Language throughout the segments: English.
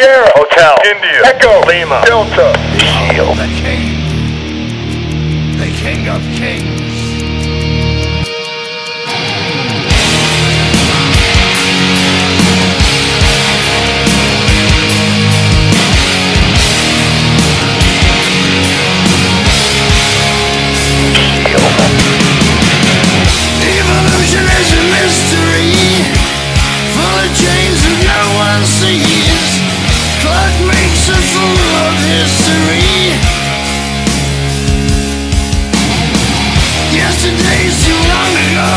Sierra Hotel India Echo Lima Delta Shield. The king of kings. Evolution is a mystery, full of chains that no one sees. Clock makes a fool of history. Yesterday's too long ago.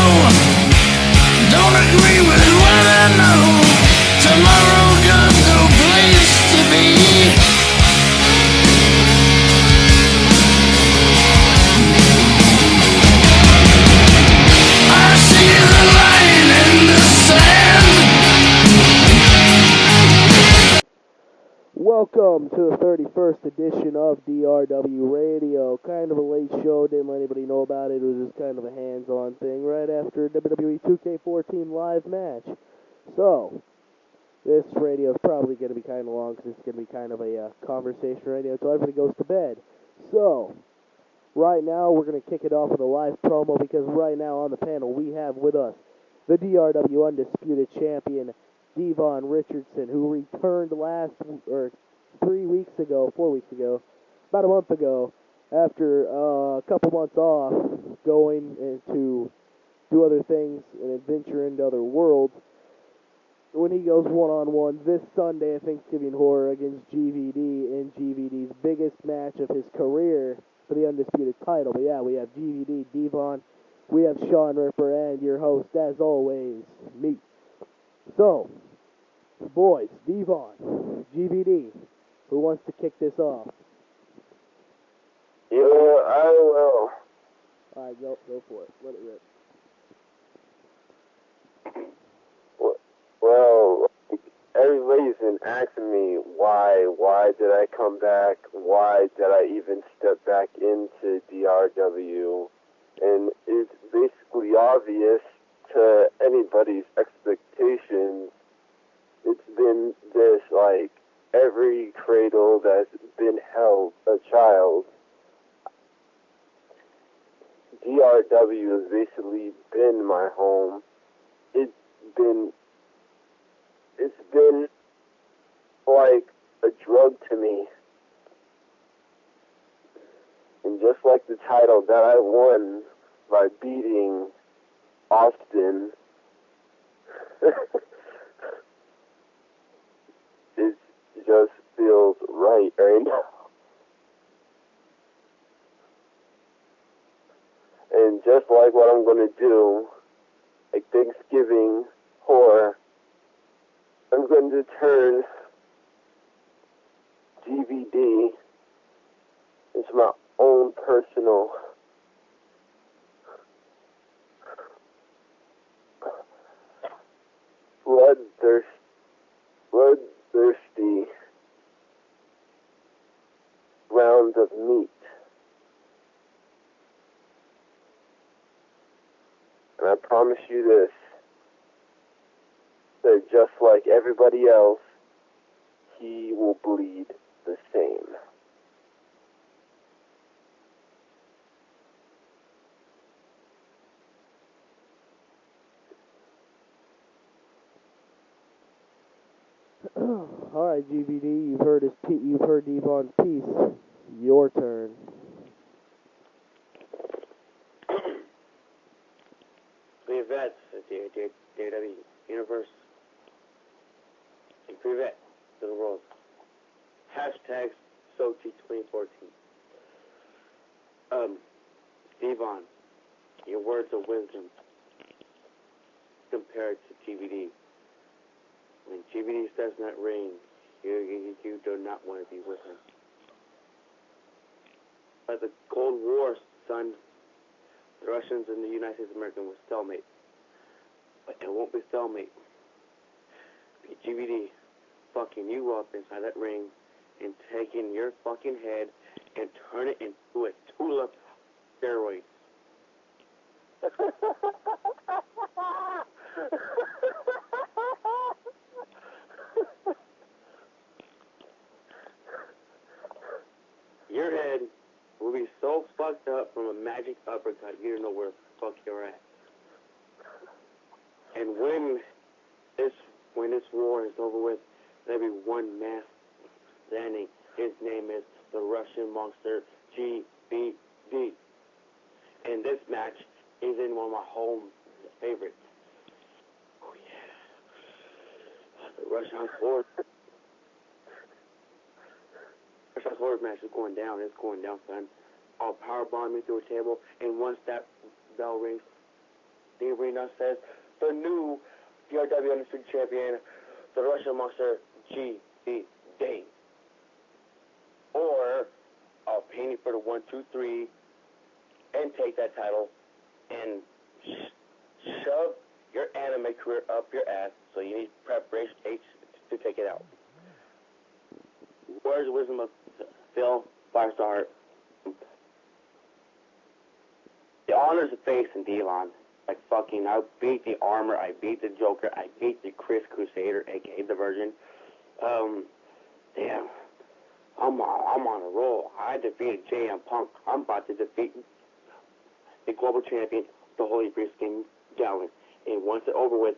Don't agree with what I know. Tomorrow got no place to be. I see the line in the sand. Welcome to the 31st edition of DRW Radio. Kind of a late show, didn't let anybody know about it. It was just kind of a hands-on thing right after a WWE 2K14 live match. So, this radio is probably going to be kind of long because it's going to be kind of a conversation radio until everybody goes to bed. So, right now we're going to kick it off with a live promo because right now on the panel we have with us the DRW Undisputed Champion, Devon Richardson, who returned 4 weeks ago, about a month ago, after a couple months off, going to do other things and adventure into other worlds. When he goes one-on-one this Sunday at Thanksgiving Horror against GVD in GVD's biggest match of his career for the Undisputed title. But yeah, we have GVD, Devon, we have Sean Ripper, and your host, as always, me. So, boys, Devon, GVD, who wants to kick this off? Yeah, I will. Alright, go for it. Let it rip. Well, everybody's been asking me why did I come back? Why did I even step back into DRW? And it's basically obvious to anybody's expectations. It's been this, like, every cradle that's been held a child. DRW has basically been my home. It's been like a drug to me. And just like the title that I won by beating Austin, it just feels right now. And just like what I'm going to do, like Thanksgiving horror, I'm going to turn GVD into my own personal bloodthirsty rounds of meat. And I promise you this, that just like everybody else, he will bleed the same. Alright, GVD, you've heard Devon's piece. Your turn. We vets at the DRW Universe. And pre-vet to the world. Hashtag Sochi 2014. Devon, your words of wisdom compared to GVD. When GVD steps in that ring, you do not want to be with him. Like the Cold War, son, the Russians and the United States of America were stalemate. But it won't be stalemate. Be GVD fucking you up inside that ring and taking your fucking head and turn it into a tulip steroid. magic uppercut. You don't know where the fuck you're at. And when this war is over with, there'll be one mass standing. His name is the Russian Monster GBD. And this match is in one of my home favorites. Oh yeah. The Russian Sword. Russian Sword match is going down. It's going down, son. I'll powerbomb me through a table, and once that bell rings, the arena says, the new DRW Undisputed Champion, the Russian Monster GBD. Or I'll pay you for the 1, 2, 3 and take that title and shove your anime career up your ass, so you need preparation H to take it out. Words of wisdom of Phil, 5-star. The honors of face and Devon. Like fucking, I beat the Armor, I beat the Joker, I beat the Chris Crusader, aka the Virgin. Damn. I'm on a roll. I defeated JM Punk. I'm about to defeat the global champion, the Holy Priest King Gallon. And once it's over with,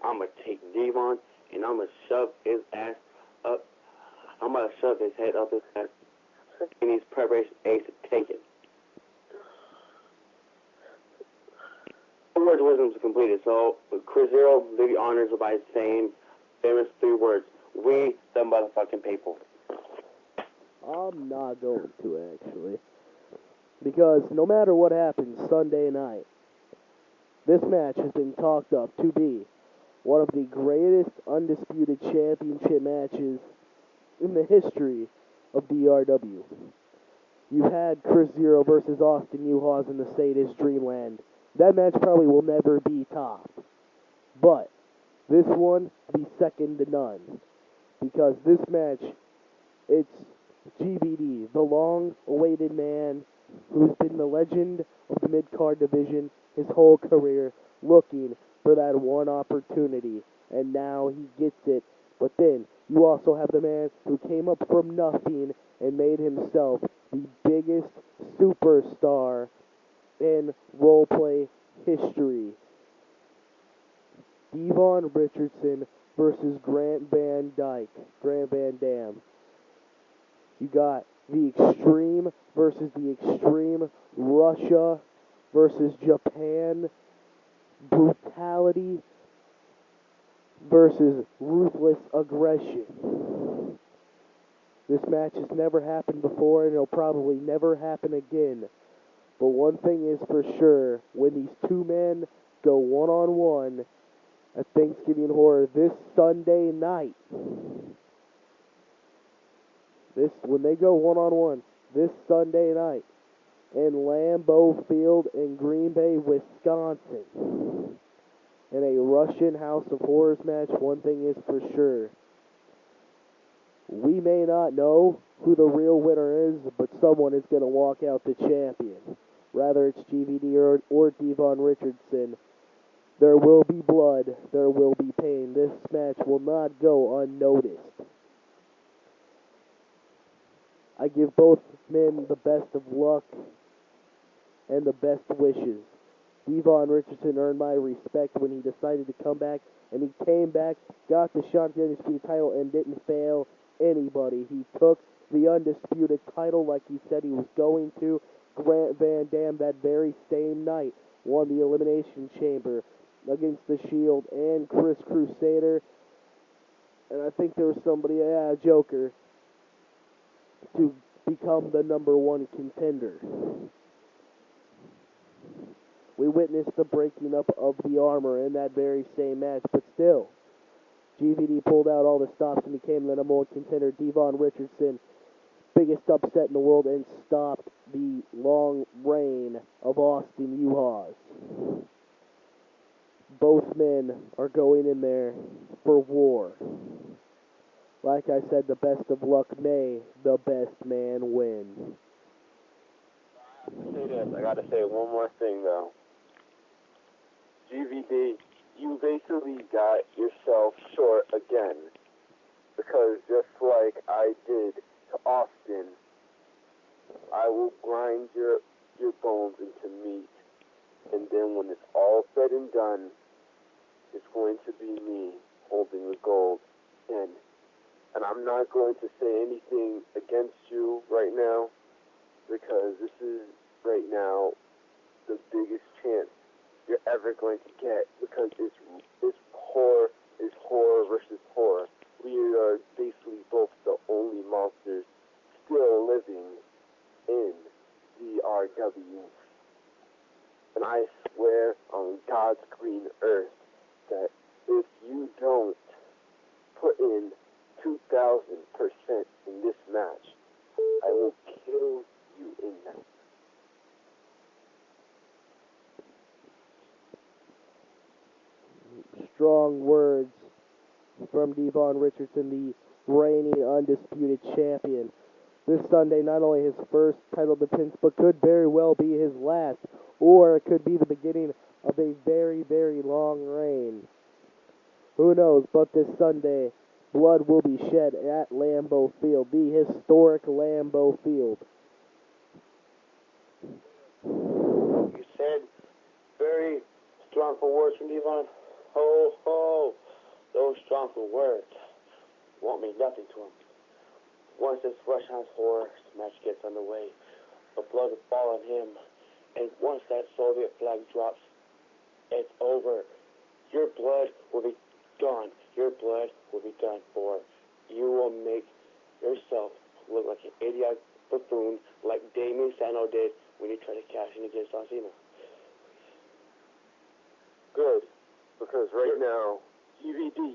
I'm going to take Devon and I'm going to shove his ass up. I'm going to shove his head up his ass. And he's preparation ace to take it. Words of wisdom is completed. So, Chris Zero did the honors by saying famous 3 words. We, the motherfucking people. I'm not going to, actually. Because no matter what happens Sunday night, this match has been talked up to be one of the greatest undisputed championship matches in the history of DRW. You had Chris Zero versus Austin Uhas in the Sadist Dreamland. That match probably will never be topped. But this one be second to none. Because this match, it's GBD, the long-awaited man who's been the legend of the mid-card division his whole career, looking for that one opportunity. And now he gets it. But then, you also have the man who came up from nothing and made himself the biggest superstar in roleplay history. Devon Richardson versus Grant Van Dam. You got the Extreme versus the Extreme, Russia versus Japan, brutality versus ruthless aggression. This match has never happened before, and it'll probably never happen again. But one thing is for sure, when these two men go one-on-one at Thanksgiving Horror this Sunday night, when they go one-on-one this Sunday night in Lambeau Field in Green Bay, Wisconsin, in a Russian House of Horrors match, one thing is for sure. We may not know who the real winner is, but someone is going to walk out the champion. Rather it's GVD or Devon Richardson. There will be blood. There will be pain. This match will not go unnoticed. I give both men the best of luck and the best wishes. Devon Richardson earned my respect when he decided to come back, and he came back, got the shot at the Undisputed title, and didn't fail anybody. He took the Undisputed title like he said he was going to. Grant Van Dam that very same night won the Elimination Chamber against the Shield and Chris Crusader. And I think there was somebody, Joker, to become the #1 contender. We witnessed the breaking up of the Armor in that very same match, but still, GVD pulled out all the stops and became the #1 contender. Devon Richardson, biggest upset in the world, and stopped the long reign of Austin Uhas. Both men are going in there for war. Like I said, the best of luck, may the best man win. I gotta say one more thing though. GVD, you basically got yourself short again. Because just like I did to Austin, I will grind your your bones into meat. And then when it's all said and done, it's going to be me holding the gold. And I'm not going to say anything against you right now, because this is right now the biggest chance you're ever going to get, because it's horror versus horror. We are basically both the only monsters still living in DRW. And I swear on God's green earth that if you don't put in 2,000% in this match, I will kill you in that. Strong words from Devon Richardson, the reigning undisputed champion. This Sunday, not only his first title defense, but could very well be his last, or it could be the beginning of a very, very long reign. Who knows, but this Sunday, blood will be shed at Lambeau Field, the historic Lambeau Field. You said very strong for words from Devon. Ho, ho. Those strong for words won't mean nothing to him. Once this Russian horror match gets underway, the blood will fall on him. And once that Soviet flag drops, it's over. Your blood will be gone. Your blood will be done for. You will make yourself look like an idiotic buffoon like Damien Sandow did when he tried to cash in against Osima. Good, because right now, DVD,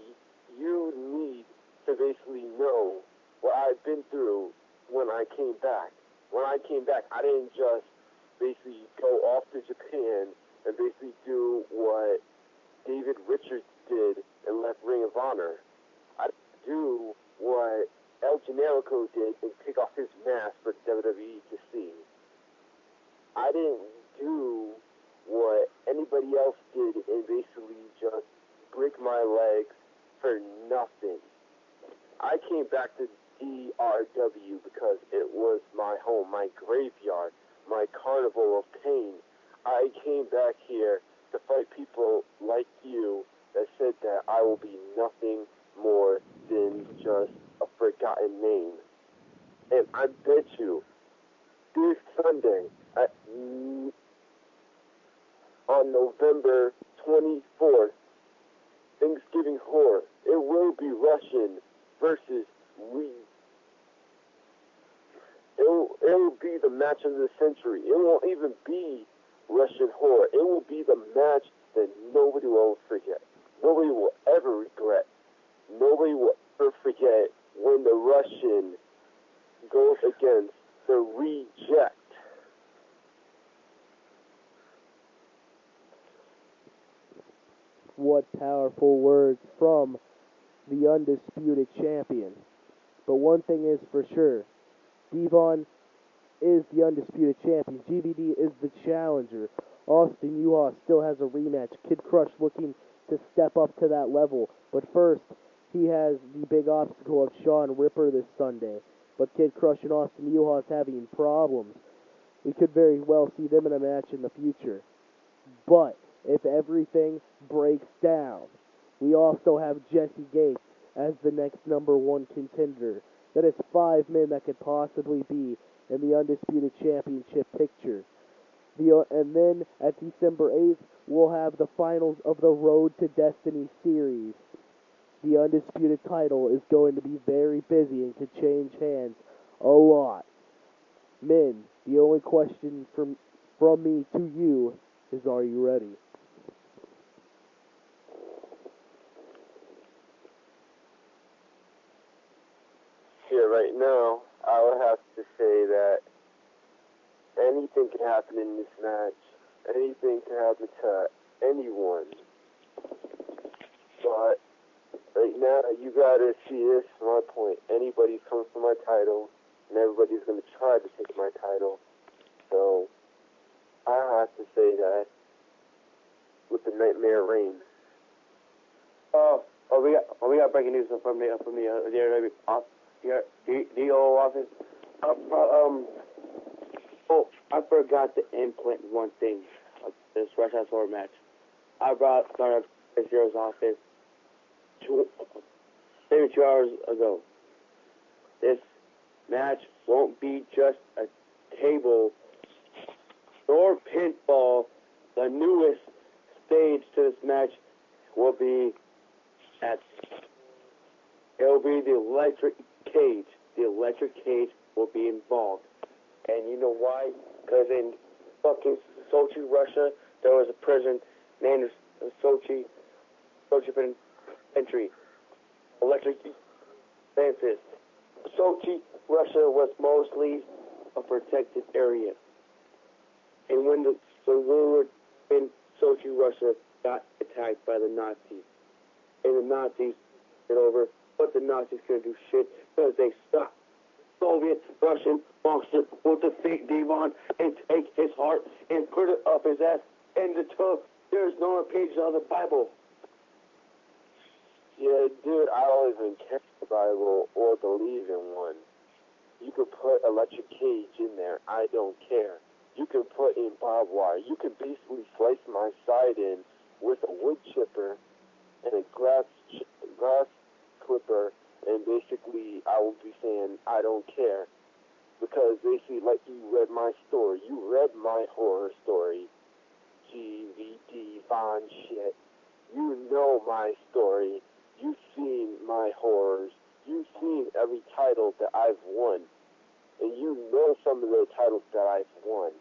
you need to basically know what I've been through when I came back. When I came back, I didn't just basically go off to Japan and basically do what David Richards did and left Ring of Honor. I didn't do what El Generico did and take off his mask for WWE to see. I didn't do what anybody else did and basically just break my legs for nothing. I came back to DRW because it was my home, my graveyard, my carnival of pain. I came back here to fight people like you that said that I will be nothing more than just a forgotten name. And I bet you, this Sunday, on November 24th, Thanksgiving Horror, it will be Russian versus we. It'll be the match of the century. It won't even be Russian Horror. It will be the match that nobody will forget. Nobody will ever regret. Nobody will ever forget when the Russian goes against the Reject. What powerful words from the undisputed champion. But one thing is for sure, Devon is the undisputed champion. GVD is the challenger. Austin Uhas still has a rematch. Kid Crush looking to step up to that level. But first, he has the big obstacle of Sean Ripper this Sunday. But Kid Crush and Austin Uhas having problems. We could very well see them in a match in the future. But if everything breaks down, we also have Jesse Gates as the next number one contender. That is 5 men that could possibly be in the Undisputed Championship picture. And then at December 8th, we'll have the finals of the Road to Destiny series. The Undisputed title is going to be very busy and could change hands a lot. Men, the only question from me to you is, are you ready? Here right now, I would have to say that anything can happen in this match. Anything can happen to anyone. But right now, you gotta see this from my point. Anybody's coming for my title, and everybody's gonna try to take my title. So I have to say that with the Nightmare Reign. We got breaking news from the DRW DO office. I forgot to implant one thing of this Rush House Horror match. I brought Startup Zero's office maybe 2 hours ago. This match won't be just a table or pinfall. The newest stage to this match will be the electric cage. The electric cage will be involved. And you know why? Because in fucking Sochi, Russia, there was a prison named Sochi Penitentiary. Electric fences. Sochi, Russia was mostly a protected area. And when the civilians in Sochi, Russia got attacked by the Nazis, and the Nazis took over, but the Nazis couldn't do shit because they stopped Soviet Russian monster with the fake Devon and take his heart and put it up his ass in the tub. There's no more pages of the Bible. Yeah, dude, I don't even care the Bible or believe in one. You could put electric cage in there. I don't care. You can put in barbed wire. You can basically slice my side in with a wood chipper and a grass clipper, and basically I will be saying I don't care. Because basically, like you read my story, you read my horror story, GVD Von shit. You know my story. You've seen my horrors. You've seen every title that I've won. And you know some of the titles that I've won.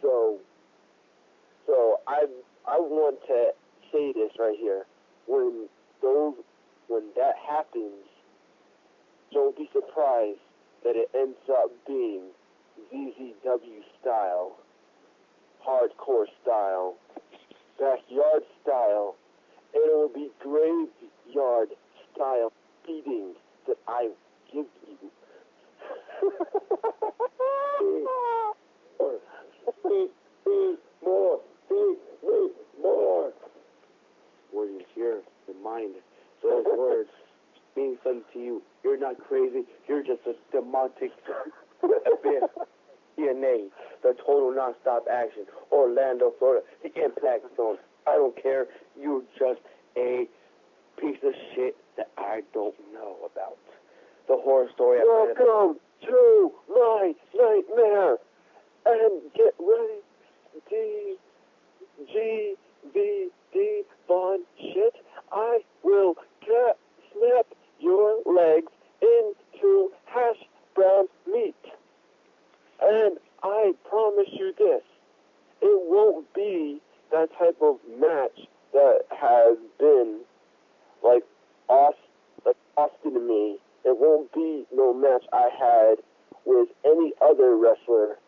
So I want to say this right here. When that happens, don't be surprised that it ends up being ZZW style, hardcore style, backyard style, and it will be graveyard style beating that I give you. More. Words in your mind. Those words mean something to you. You're not crazy. You're just a demonic abyss. DNA, the total non-stop action. Orlando, Florida, the impact zone. I don't care. You're just a piece of shit that I don't know about. The horror story. Welcome to my nightmare. And get ready. DVD Von shit. I will snap your legs into hash brown meat. And I promise you this, it won't be that type of match that has been like Austin to me. It won't be no match I had with any other wrestler.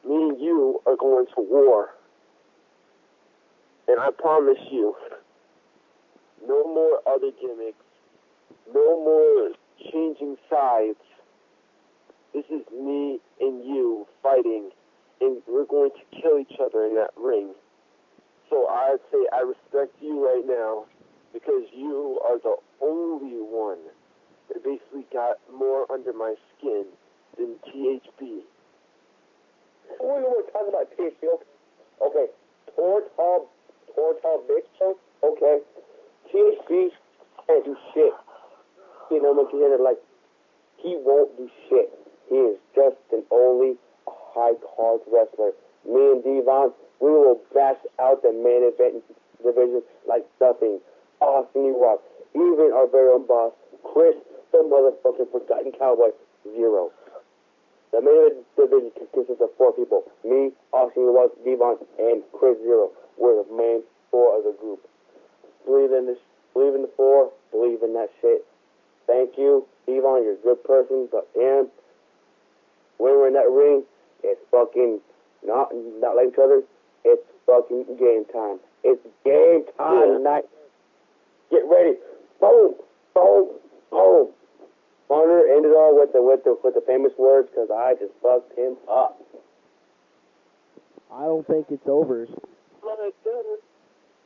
Me and you are going to war. And I promise you, no more other gimmicks, no more changing sides. This is me and you fighting, and we're going to kill each other in that ring. So I'd say I respect you right now, because you are the only one that basically got more under my skin than THB. We were talking about THB. Okay. Tortal bitch. Okay. THB can't do shit. You know, like, he won't do shit. He is just an only high-card wrestler. Me and Devon, we will bash out the main event division like nothing. Awesome you are. Even our very own boss, Chris, the motherfucking forgotten cowboy, zero. The main event division consists of 4 people. Me, Austin was Devon, and Chris Zero. We're the main 4 of the group. Believe in this. Believe in the 4. Believe in that shit. Thank you, Devon. You're a good person, but when we're in that ring, it's fucking not like each other. It's fucking game time. It's game time tonight. Get ready. Boom, boom, boom. Hunter ended all with the famous words, because I just fucked him up. I don't think it's over.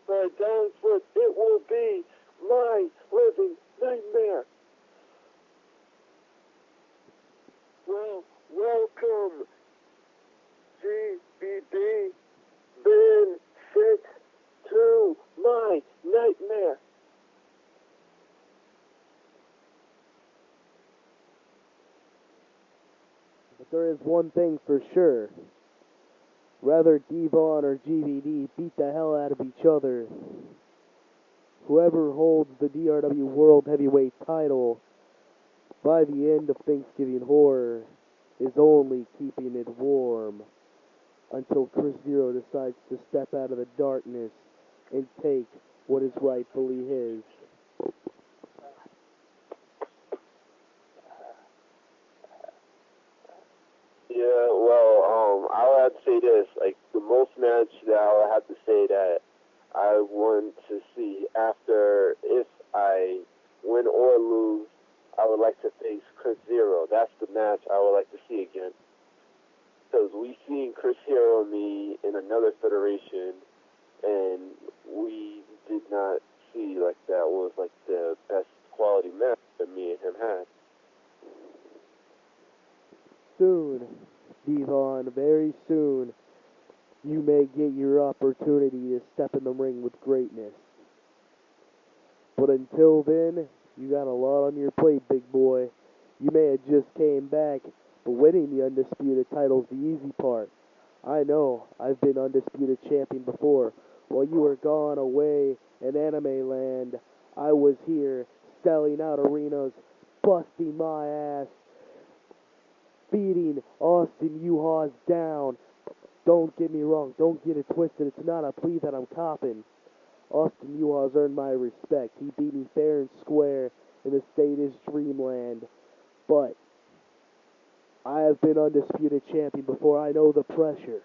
My downfoot, it will be my living nightmare. Well, welcome But there is one thing for sure. Rather Devon or GVD beat the hell out of each other. Whoever holds the DRW World Heavyweight title by the end of Thanksgiving Horror is only keeping it warm until Chris Zero decides to step out of the darkness and take what is rightfully his. Yeah, well, I would have to say this, like, the most match that I would have to say that I want to see after, if I win or lose, I would like to face Chris Zero. That's the match I would like to see again. Because we've seen Chris Hero and me in another federation, and we did not see, like, that was, like, the best quality match that me and him had. Soon, Devon, very soon, you may get your opportunity to step in the ring with greatness. But until then, you got a lot on your plate, big boy. You may have just came back, but winning the Undisputed title's the easy part. I know, I've been Undisputed Champion before. While you were gone away in anime land, I was here, selling out arenas, busting my ass, beating Austin U-Haws down. Don't get me wrong, don't get it twisted, it's not a plea that I'm copping. Austin U-Haws earned my respect. He beat me fair and square in the statist Dreamland. But I have been Undisputed Champion before. I know the pressure.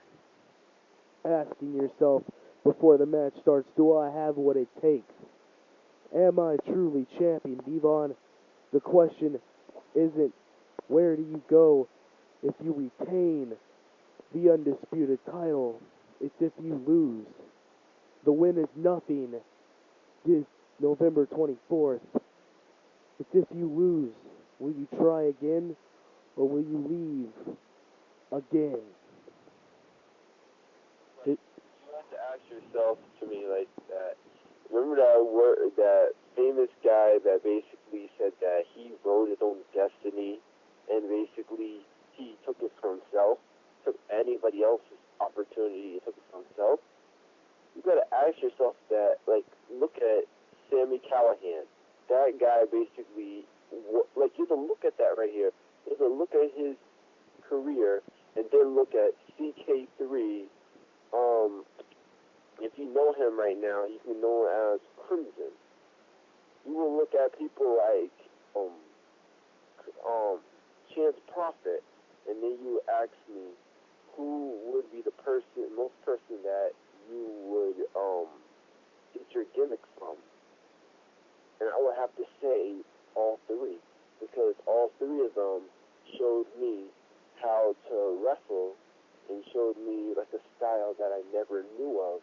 Asking yourself before the match starts, do I have what it takes? Am I truly champion, Devon? The question isn't where do you go if you retain the Undisputed title. It's if you lose. The win is nothing. It's November 24th. It's if you lose. Will you try again, or will you leave again? You have to ask yourself, to me, like that. Remember that famous guy that basically said that he wrote his own destiny, and basically he took it for himself, took anybody else's opportunity, and took it for himself. You gotta ask yourself that, like, look at Sammy Callahan. That guy basically, like, you have to look at that right here. You have to look at his career, and then look at CK3. If you know him right now, you can know him as Crimson. You will look at people like Chance Prophet, and then you ask me who would be the most person that you would get your gimmick from. And I would have to say all three, because all three of them showed me how to wrestle and showed me like a style that I never knew of.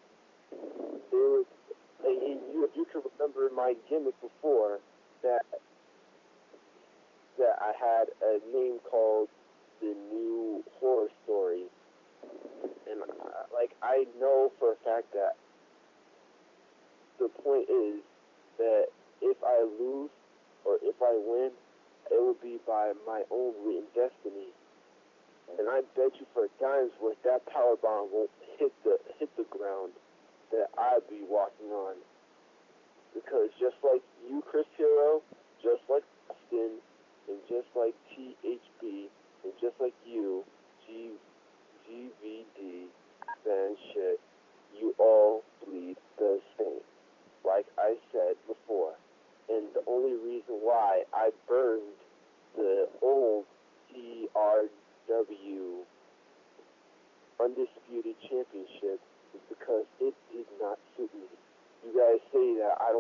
If you can remember my gimmick before, that I had a name called The New Horror Story, and I know for a fact that the point is that if I lose or if I win, it will be by my own written destiny. And I bet you for dimes worth that power bomb won't hit the ground that I'd be walking on. Because just like you, Chris Hero, just like Austin, and just like THB, and just like you, GVD, fan shit, you all bleed the same. Like I said before. And the only reason why I burned the old DRW Undisputed Championship is because it did not suit me. You guys say that I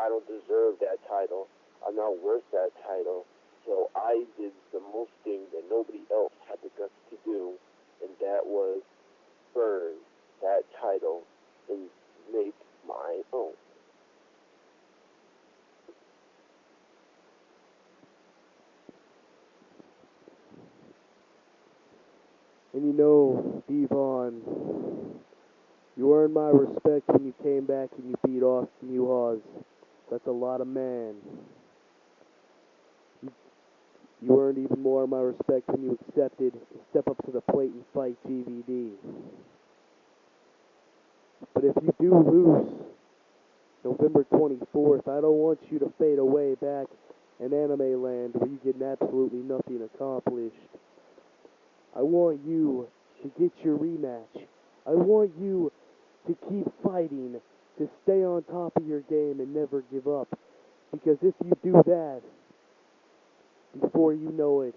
don't deserve that title. I'm not worth that title. So I did the most thing that nobody else had the guts to do, and that was burn that title and make my own. And you know, Devon, you earned my respect when you came back and you beat Austin U-Haws. That's a lot of man. You earned even more of my respect when you accepted to step up to the plate and fight GVD. But if you do lose November 24th, I don't want you to fade away back in anime land where you get absolutely nothing accomplished. I want you to get your rematch. I want you to keep fighting, to stay on top of your game and never give up. Because if you do that, before you know it,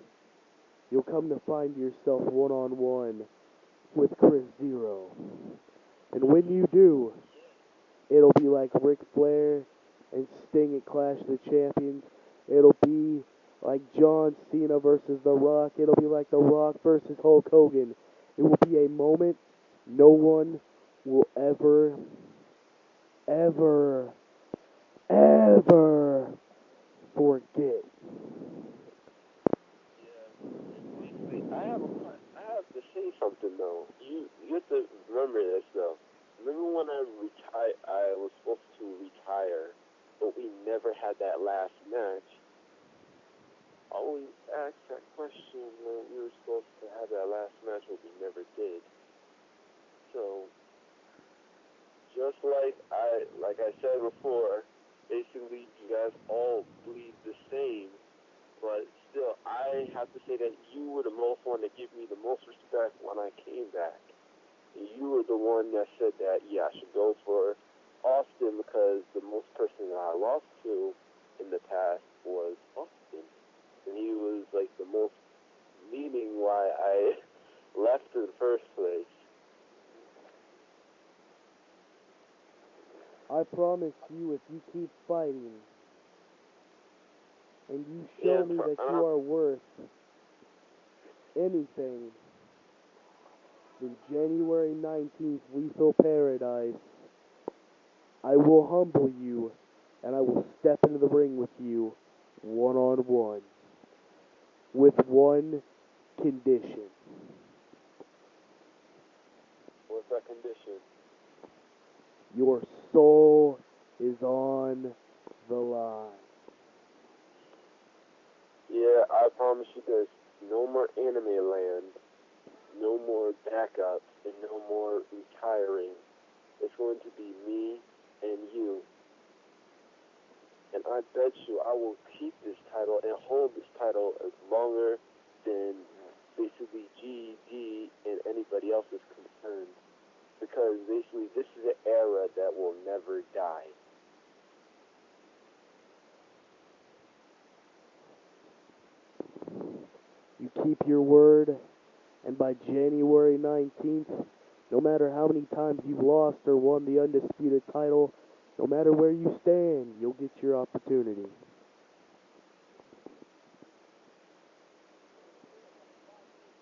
you'll come to find yourself one-on-one with Chris Zero. And when you do, it'll be like Ric Flair and Sting at Clash of the Champions. It'll be like John Cena versus The Rock. It'll be like The Rock versus Hulk Hogan. It will be a moment no one will ever forget. I have to say something though. You have to remember this though. Remember when I was supposed to retire, but we never had that last match. I always ask that question when we were supposed to have that last match, but we never did. So, just like I said before, basically you guys all bleed the same, but still, I have to say that you were the most one to give me the most respect when I came back. And you were the one that said that, yeah, I should go for Austin because the most person that I lost to in the past was Austin. And he was like the most meaning why I left in the first place. I promise you, if you keep fighting, and you show me that you are worth anything, then January 19th, Lethal Paradise, I will humble you, and I will step into the ring with you, one-on-one, with one condition. What's that condition? Your soul is on the line. Yeah, I promise you this. No more anime land, no more backups, and no more retiring. It's going to be me and you. And I bet you I will keep this title and hold this title as longer than basically GD and anybody else is concerned. Because basically this is an era that will never die. You keep your word, and by January 19th, no matter how many times you've lost or won the undisputed title, no matter where you stand, you'll get your opportunity.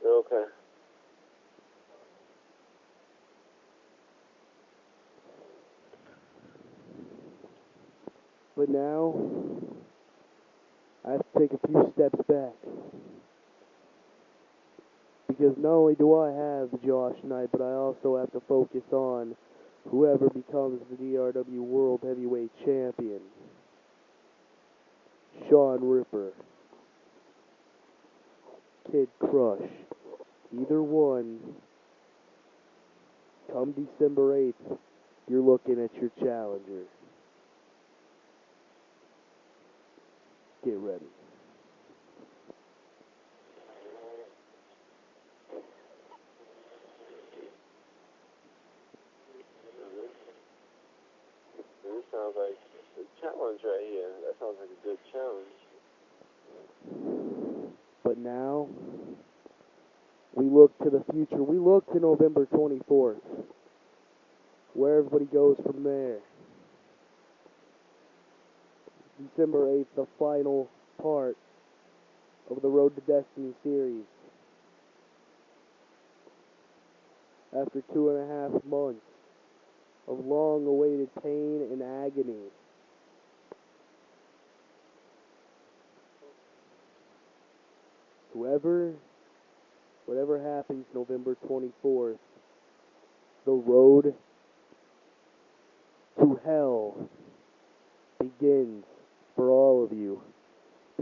Okay. But now, I have to take a few steps back. Because not only do I have Josh Knight, but I also have to focus on whoever becomes the DRW World Heavyweight Champion. Sean Ripper, Kid Crush, either one, come December 8th, you're looking at your challenger. Get ready. This sounds like a challenge right here. That sounds like a good challenge. But now, we look to the future. We look to November 24th, where everybody goes from there. December 8th, the final part of the Road to Destiny series. After 2.5 months of long-awaited pain and agony, whatever happens November 24th, the road to hell begins for all of you.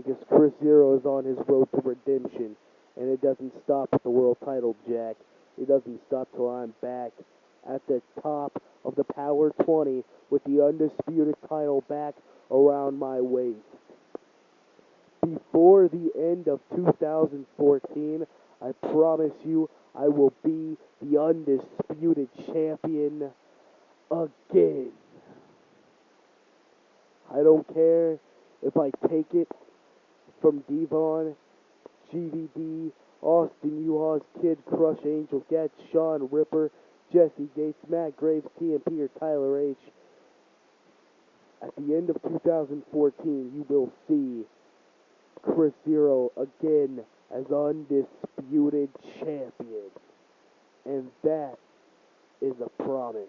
because Chris Zero is on his road to redemption, and it doesn't stop with the world title, Jack. It doesn't stop till I'm back at the top of the Power 20 with the undisputed title back around my waist. Before the end of 2014, I promise you I will be the undisputed champion again. I don't care if I take it from Devon, GVD, Austin U-Haws, Kid Crush, Angel Get, Sean Ripper, Jesse Gates, Matt Graves, TMP, or Tyler H. At the end of 2014, you will see Chris Zero again as undisputed champion. And that is a promise.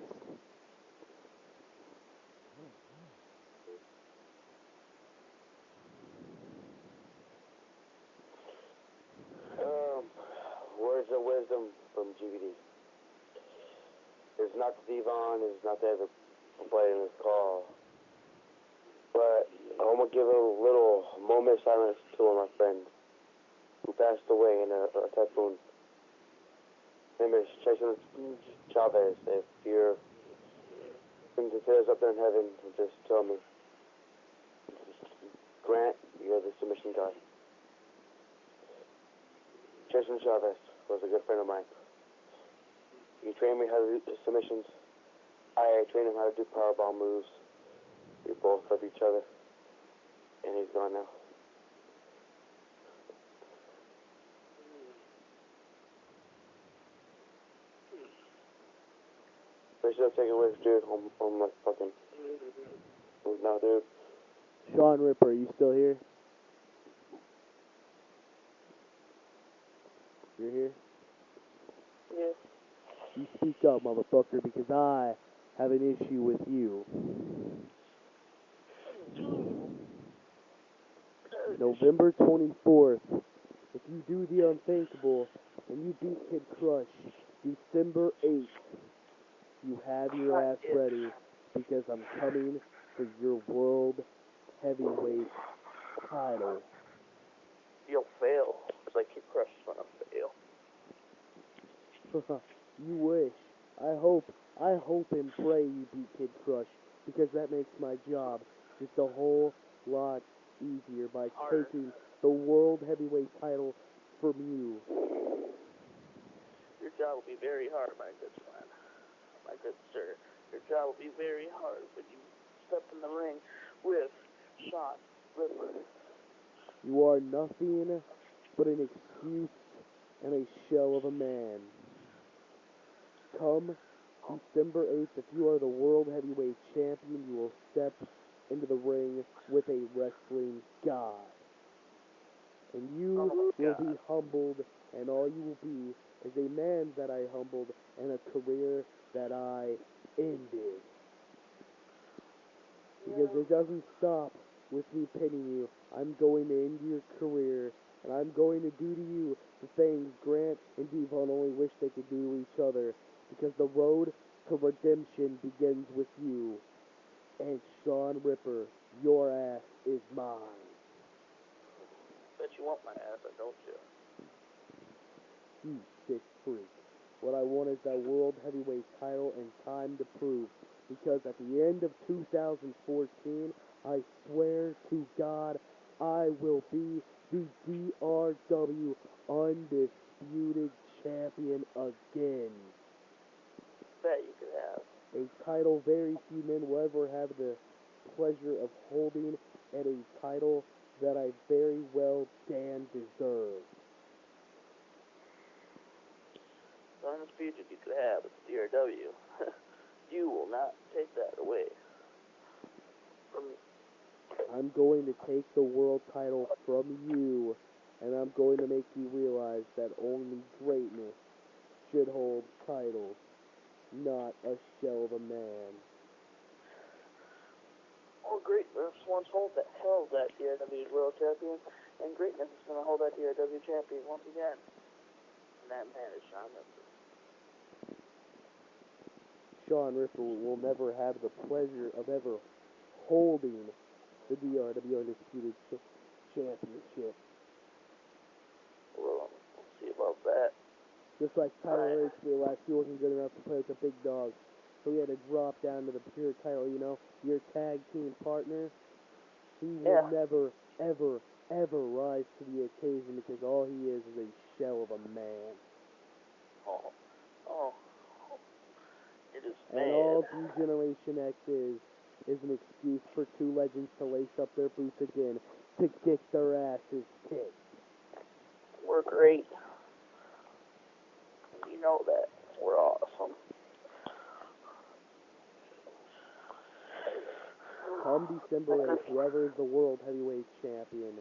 Words of wisdom from GVD. It's not the Devon, it's not the other play in this call. But I'm going to give a little moment of silence to one of my friends who passed away in a typhoon. His name is Jason Chavez. If you're consider us up there in heaven, just tell me. Grant, you're the submission guy. Jason Chavez was a good friend of mine. He trained me how to do submissions. I trained him how to do powerbomb moves. We both love each other. And he's gone now. They should have taken away from dude. I'm like fucking. No, dude. Sean Ripper, are you still here? You're here? Yes. You speak up, motherfucker, because I have an issue with you. November 24th, if you do the unthinkable and you beat Kid Crush, December 8th, you have your ass ready because I'm coming for your world heavyweight title. You'll fail. It's like Kid Crush is gonna fail. You wish. I hope and pray you beat Kid Crush because that makes my job just a whole lot easier by taking the world heavyweight title from you. Your job will be very hard, my good friend. My good sir. Your job will be very hard when you step in the ring with Sean Ripper. You are nothing but an excuse and a shell of a man. Come December 8th, if you are the world heavyweight champion, you will step into the ring with a wrestling god. And you will be humbled, and all you will be is a man that I humbled and a career that I ended. Because it doesn't stop with me pinning you. I'm going to end your career, and I'm going to do to you the things Grant and Devon only wish they could do to each other. Because the road to redemption begins with you. And Sean Ripper, your ass is mine. Bet you want my ass, don't you? You sick freak. What I want is that world heavyweight title and time to prove. Because at the end of 2014, I swear to God, I will be the DRW undisputed champion again. Bet you could have. A title very few men will ever have the pleasure of holding, and a title that I very well damn deserve. The undisputed you could have is DRW. You will not take that away from me. I'm going to take the world title from you, and I'm going to make you realize that only greatness should hold titles, not a shell of a man. Or greatness once held that DRW world champion, and greatness is going to hold that DRW champion once again. And that man is Sean Ripper. Sean Ripper will never have the pleasure of ever holding the DRW Undisputed championship. We'll see about that. Just like Tyler H. realized he wasn't good enough to play with the big dogs. So he had to drop down to the pure title, you know, your tag team partner. He will never, ever, ever rise to the occasion because all he is a shell of a man. Oh. It is And bad. all Generation X is an excuse for two legends to lace up their boots again to kick their asses kicked. We're great. You know that. We're awesome. Come December 8th, whoever is the World Heavyweight Champion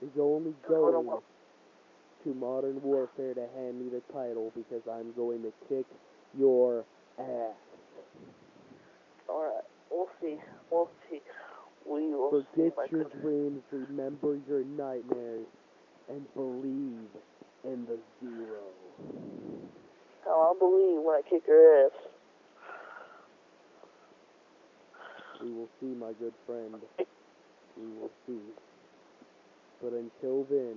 is only going to Modern Warfare to hand me the title because I'm going to kick your ass. Alright, we'll see. We will Forget see. your dreams, remember your nightmares, and believe in the zero. I'll believe when I kick your ass. We will see, my good friend. We will see. But until then,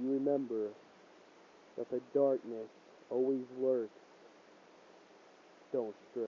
you remember that the darkness always lurks. Don't stray.